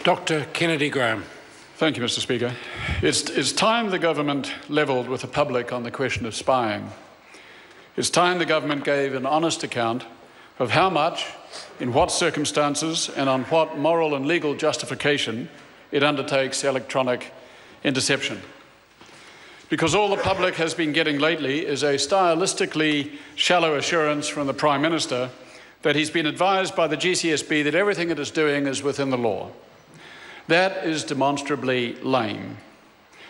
Dr. Kennedy Graham. Thank you, Mr. Speaker. It's time the government levelled with the public on the question of spying. It's time the government gave an honest account of how much, in what circumstances, and on what moral and legal justification it undertakes electronic interception. Because all the public has been getting lately is a stylistically shallow assurance from the Prime Minister that he's been advised by the GCSB that everything it is doing is within the law. That is demonstrably lame,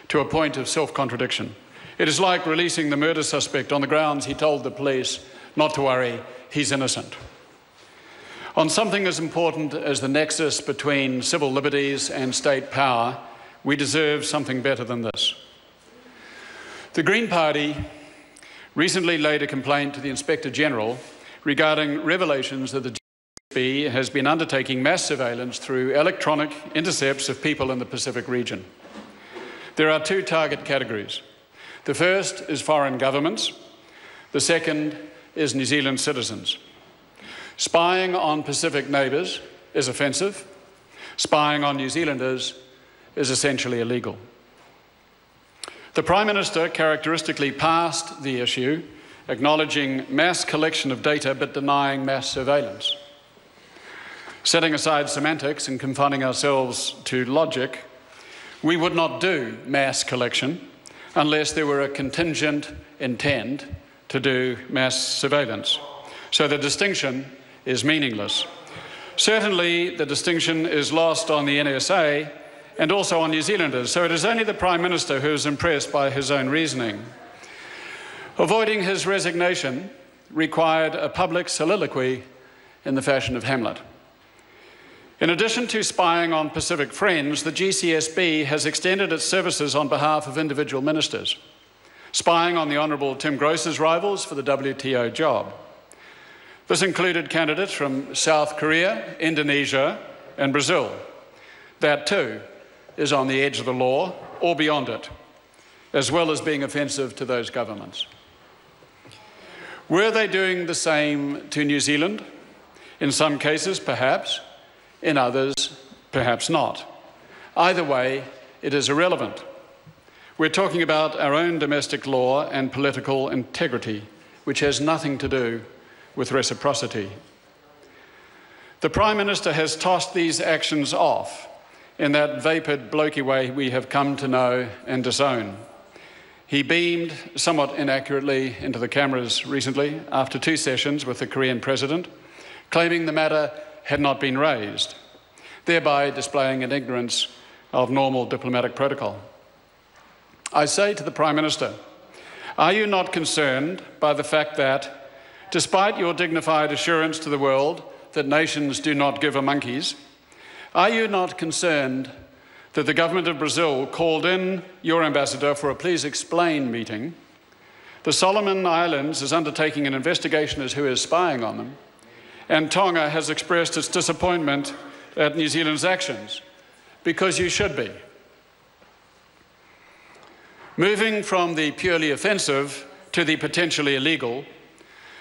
to a point of self-contradiction. It is like releasing the murder suspect on the grounds he told the police not to worry, he's innocent. On something as important as the nexus between civil liberties and state power, we deserve something better than this. The Green Party recently laid a complaint to the Inspector General regarding revelations that the GCSB has been undertaking mass surveillance through electronic intercepts of people in the Pacific region. There are two target categories. The first is foreign governments. The second is New Zealand citizens. Spying on Pacific neighbours is offensive. Spying on New Zealanders is essentially illegal. The Prime Minister characteristically passed the issue, acknowledging mass collection of data but denying mass surveillance. Setting aside semantics and confining ourselves to logic, we would not do mass collection unless there were a contingent intent to do mass surveillance. So the distinction is meaningless. Certainly the distinction is lost on the NSA and also on New Zealanders, so it is only the Prime Minister who is impressed by his own reasoning. Avoiding his resignation required a public soliloquy in the fashion of Hamlet. In addition to spying on Pacific friends, the GCSB has extended its services on behalf of individual ministers, spying on the Honourable Tim Gross's rivals for the WTO job. This included candidates from South Korea, Indonesia and Brazil. That too is on the edge of the law or beyond it, as well as being offensive to those governments. Were they doing the same to New Zealand? In some cases, perhaps. In others, perhaps not. Either way, it is irrelevant. We're talking about our own domestic law and political integrity, which has nothing to do with reciprocity. The Prime Minister has tossed these actions off in that vapid, blokey way we have come to know and disown. He beamed, somewhat inaccurately, into the cameras recently after 2 sessions with the Korean President, claiming the matter had not been raised, thereby displaying an ignorance of normal diplomatic protocol. I say to the Prime Minister, are you not concerned by the fact that, despite your dignified assurance to the world that nations do not give a monkeys, are you not concerned that the government of Brazil called in your ambassador for a please explain meeting? The Solomon Islands is undertaking an investigation as to who is spying on them, and Tonga has expressed its disappointment at New Zealand's actions, because you should be. Moving from the purely offensive to the potentially illegal,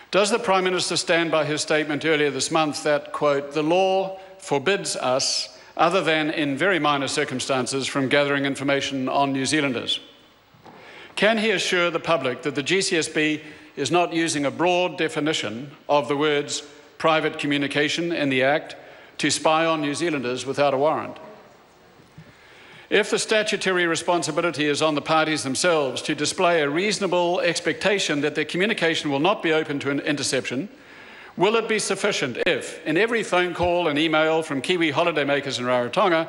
does the Prime Minister stand by his statement earlier this month that, quote, the law forbids us, other than in very minor circumstances, from gathering information on New Zealanders? Can he assure the public that the GCSB is not using a broad definition of the words private communication in the Act to spy on New Zealanders without a warrant? If the statutory responsibility is on the parties themselves to display a reasonable expectation that their communication will not be open to an interception, will it be sufficient if, in every phone call and email from Kiwi holidaymakers in Rarotonga,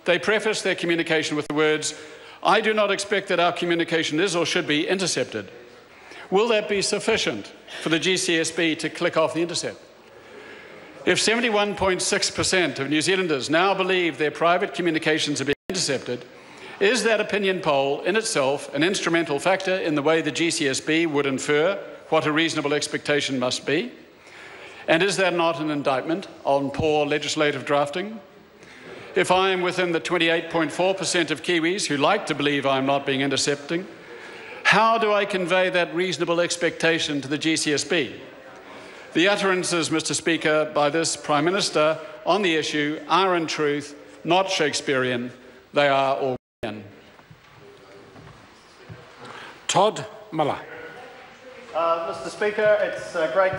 they preface their communication with the words, I do not expect that our communication is or should be intercepted? Will that be sufficient for the GCSB to click off the intercept? If 71.6% of New Zealanders now believe their private communications are being intercepted, is that opinion poll in itself an instrumental factor in the way the GCSB would infer what a reasonable expectation must be? And is that not an indictment on poor legislative drafting? If I am within the 28.4% of Kiwis who like to believe I am not being intercepting, how do I convey that reasonable expectation to the GCSB? The utterances, Mr. Speaker, by this Prime Minister on the issue are in truth not Shakespearean. They are Orwellian. Todd Miller. Mr. Speaker, it's great